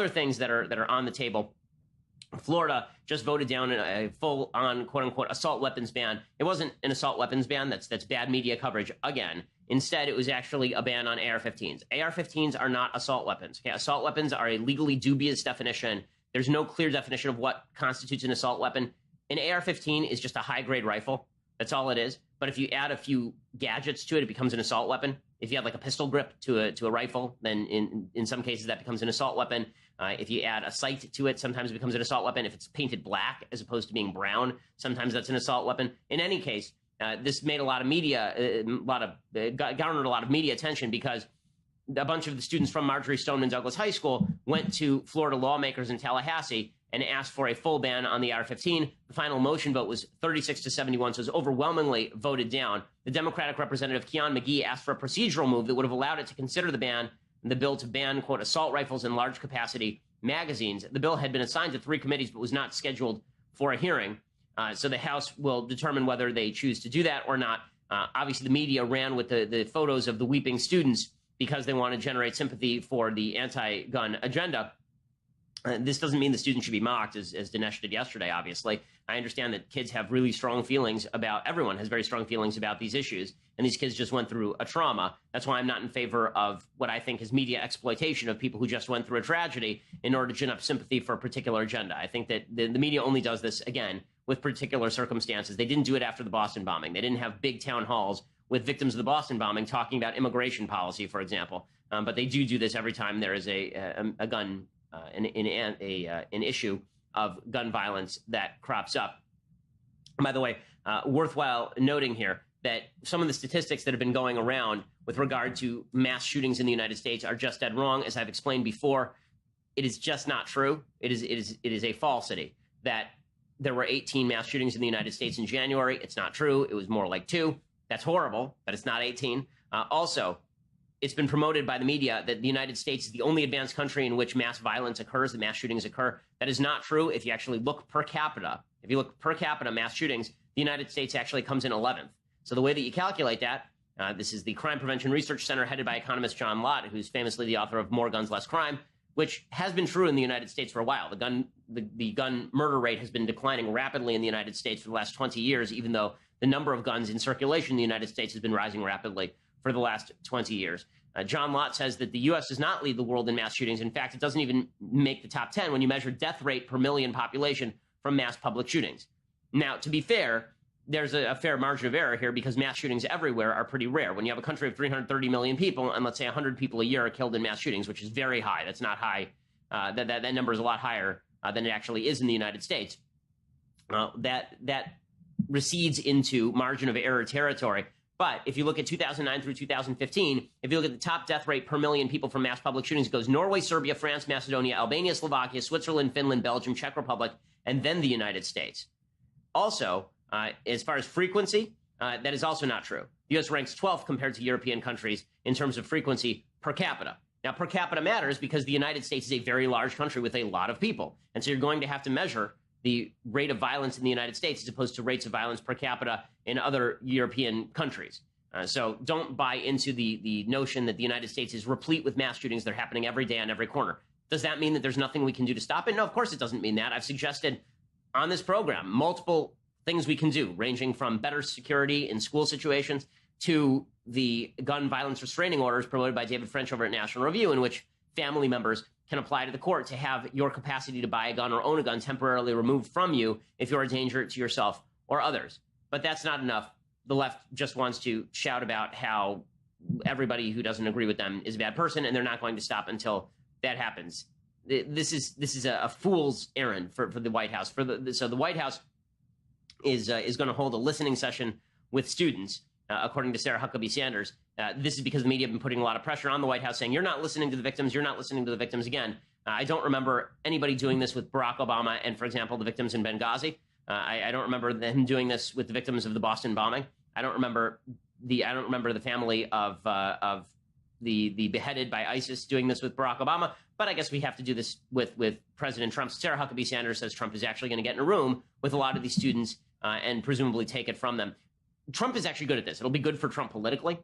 other things that are on the table. Florida just voted down a full-on, quote-unquote, assault weapons ban. It wasn't an assault weapons ban. That's bad media coverage again. Instead, it was actually a ban on AR-15s. AR-15s are not assault weapons. Okay? Assault weapons are a legally dubious definition. There's no clear definition of what constitutes an assault weapon. An AR-15 is just a high-grade rifle. That's all it is. But if you add a few gadgets to it, it becomes an assault weapon. If you have like a pistol grip to a rifle, then in some cases that becomes an assault weapon. If you add a sight to it, sometimes it becomes an assault weapon. If it's painted black as opposed to being brown, sometimes that's an assault weapon. In any case, this made a lot of media, garnered a lot of media attention because a bunch of the students from Marjorie Stoneman Douglas High School went to Florida lawmakers in Tallahassee and asked for a full ban on the AR-15. The final motion vote was 36-71, so it was overwhelmingly voted down. The Democratic Representative Keon McGee asked for a procedural move that would have allowed it to consider the bill to ban, quote, assault rifles and large capacity magazines. The bill had been assigned to 3 committees but was not scheduled for a hearing. So the House will determine whether they choose to do that or not. Obviously, the media ran with the photos of the weeping students because they want to generate sympathy for the anti-gun agenda. This doesn't mean the students should be mocked, as Dinesh did yesterday, obviously. I understand that kids have really strong feelings about, everyone has very strong feelings about these issues, and these kids just went through a trauma. That's why I'm not in favor of what I think is media exploitation of people who just went through a tragedy in order to gin up sympathy for a particular agenda. I think that the media only does this, again, with particular circumstances. They didn't do it after the Boston bombing. They didn't have big town halls with victims of the Boston bombing talking about immigration policy, for example. But they do this every time there is a gun an issue of gun violence that crops up. And by the way, worthwhile noting here that some of the statistics that have been going around with regard to mass shootings in the United States are just dead wrong. As I've explained before, it is just not true. It is a falsity that there were 18 mass shootings in the United States in January. It's not true. It was more like 2. That's horrible, but it's not 18. Also, it's been promoted by the media that the United States is the only advanced country in which mass violence occurs, that mass shootings occur. That is not true. If you actually look per capita, mass shootings, the United States actually comes in 11th. So the way that you calculate that, this is the Crime Prevention Research Center headed by economist John Lott, who's famously the author of More Guns, Less Crime, which has been true in the United States for a while. The gun murder rate has been declining rapidly in the United States for the last 20 years, even though the number of guns in circulation in the United States has been rising rapidly for the last 20 years. John Lott says that the U.S. does not lead the world in mass shootings. In fact, it doesn't even make the top 10 when you measure death rate per million population from mass public shootings. Now, to be fair, there's a fair margin of error here because mass shootings everywhere are pretty rare. When you have a country of 330 million people and let's say 100 people a year are killed in mass shootings, which is very high. That's not high. That number is a lot higher than it actually is in the United States. That recedes into margin of error territory. But if you look at 2009 through 2015, if you look at the top death rate per million people from mass public shootings, it goes Norway, Serbia, France, Macedonia, Albania, Slovakia, Switzerland, Finland, Belgium, Czech Republic, and then the United States. Also, as far as frequency, that is also not true. The U.S. ranks 12th compared to European countries in terms of frequency per capita. Now, per capita matters because the United States is a very large country with a lot of people. And so you're going to have to measure the rate of violence in the United States as opposed to rates of violence per capita in other European countries. So don't buy into the notion that the United States is replete with mass shootings that are happening every day on every corner. Does that mean that there's nothing we can do to stop it? No, of course it doesn't mean that. I've suggested on this program multiple things we can do, ranging from better security in school situations to the gun violence restraining orders promoted by David French over at National Review, in which family members can apply to the court to have your capacity to buy a gun or own a gun temporarily removed from you if you're a danger to yourself or others. But that's not enough. The left just wants to shout about how everybody who doesn't agree with them is a bad person, and they're not going to stop until that happens. This is a fool's errand for the White House. So the White House is going to hold a listening session with students, according to Sarah Huckabee Sanders. This is because the media have been putting a lot of pressure on the White House, saying, you're not listening to the victims, you're not listening to the victims. Again, I don't remember anybody doing this with Barack Obama and, for example, the victims in Benghazi. I don't remember them doing this with the victims of the Boston bombing. I don't remember the family of the beheaded by ISIS doing this with Barack Obama. But I guess we have to do this with President Trump. Sarah Huckabee Sanders says Trump is actually going to get in a room with a lot of these students and presumably take it from them. Trump is actually good at this. It'll be good for Trump politically.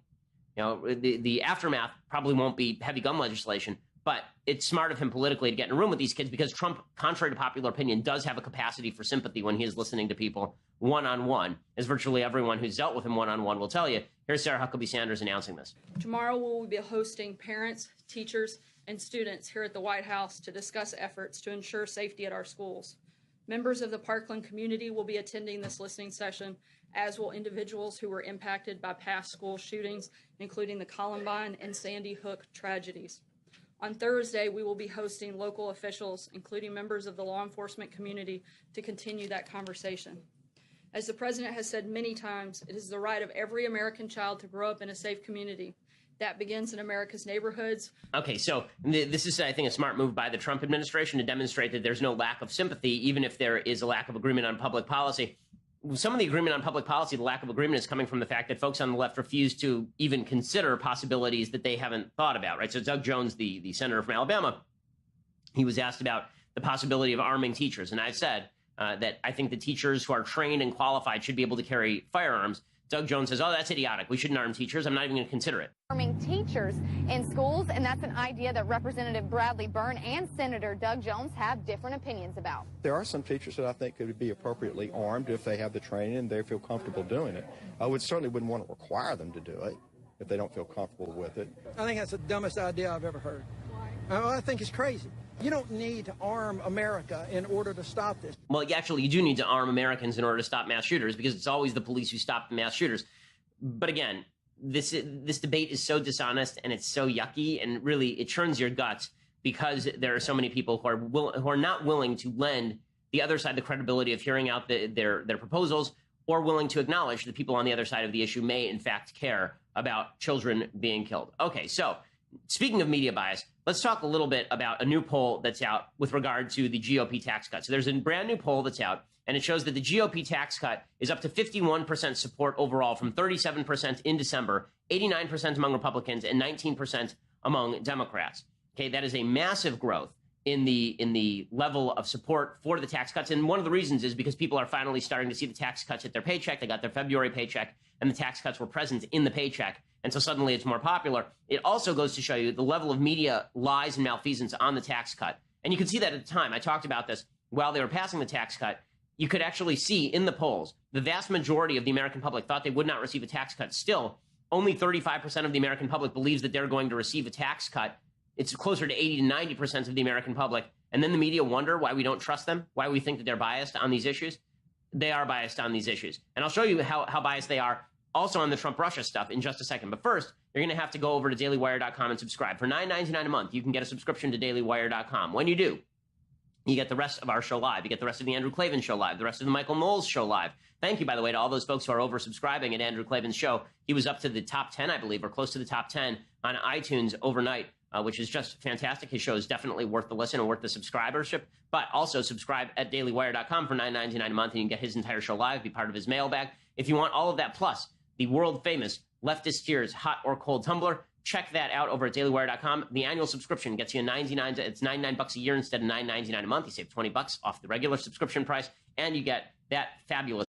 You know, the aftermath probably won't be heavy gun legislation, But it's smart of him politically to get in a room with these kids because Trump, contrary to popular opinion, does have a capacity for sympathy when he is listening to people one-on-one, as virtually everyone who's dealt with him one-on-one will tell you. Here's Sarah Huckabee Sanders announcing this. Tomorrow we will be hosting parents, teachers, and students here at the White House to discuss efforts to ensure safety at our schools. Members of the Parkland community will be attending this listening session, as will individuals who were impacted by past school shootings, including the Columbine and Sandy Hook tragedies. On Thursday, we will be hosting local officials, including members of the law enforcement community, to continue that conversation. As the President has said many times, it is the right of every American child to grow up in a safe community. That begins in America's neighborhoods. Okay, so this is, I think, a smart move by the Trump administration to demonstrate that there's no lack of sympathy, even if there is a lack of agreement on public policy. Some of the agreement on public policy, the lack of agreement, is coming from the fact that folks on the left refuse to even consider possibilities that they haven't thought about, right? So Doug Jones, the senator from Alabama, he was asked about the possibility of arming teachers. And I've said that I think the teachers who are trained and qualified should be able to carry firearms. Doug Jones says, oh, that's idiotic. We shouldn't arm teachers. I'm not even going to consider it. Arming teachers in schools, and that's an idea that Representative Bradley Byrne and Senator Doug Jones have different opinions about. There are some teachers that I think could be appropriately armed if they have the training and they feel comfortable doing it. I certainly wouldn't want to require them to do it if they don't feel comfortable with it. I think that's the dumbest idea I've ever heard. I think it's crazy. You don't need to arm America in order to stop this. Well, actually, you do need to arm Americans in order to stop mass shooters, because it's always the police who stop the mass shooters. But again, this debate is so dishonest and it's so yucky, and really it churns your guts because there are so many people who are not willing to lend the other side the credibility of hearing out their proposals, or willing to acknowledge that people on the other side of the issue may in fact care about children being killed. Okay, so speaking of media bias, let's talk a little bit about a new poll that's out with regard to the GOP tax cut. So there's a brand new poll that's out, and it shows that the GOP tax cut is up to 51% support overall from 37% in December, 89% among Republicans, and 19% among Democrats. Okay, that is a massive growth in the level of support for the tax cuts. And one of the reasons is because people are finally starting to see the tax cuts hit their paycheck. They got their February paycheck, and the tax cuts were present in the paycheck. And so suddenly it's more popular. It also goes to show you the level of media lies and malfeasance on the tax cut. And you can see that at the time. I talked about this while they were passing the tax cut. You could actually see in the polls, the vast majority of the American public thought they would not receive a tax cut. Still, only 35% of the American public believes that they're going to receive a tax cut. It's closer to 80 to 90% of the American public. And then the media wonder why we don't trust them, why we think that they're biased on these issues. They are biased on these issues. And I'll show you how biased they are also on the Trump-Russia stuff in just a second. But first, you're going to have to go over to dailywire.com and subscribe. For $9.99 a month, you can get a subscription to dailywire.com. When you do, you get the rest of our show live. You get the rest of the Andrew Klavan show live, the rest of the Michael Knowles show live. Thank you, by the way, to all those folks who are over-subscribing at Andrew Klavan's show. He was up to the top 10, I believe, or close to the top 10 on iTunes overnight, which is just fantastic. His show is definitely worth the listen and worth the subscribership. But also subscribe at dailywire.com for $9.99 a month, and you can get his entire show live, be part of his mailbag. If you want all of that, plus the world-famous Leftist Tears hot or cold tumbler, check that out over at dailywire.com. The annual subscription gets you it's $99 a year instead of $9.99 a month. You save $20 off the regular subscription price, and you get that fabulous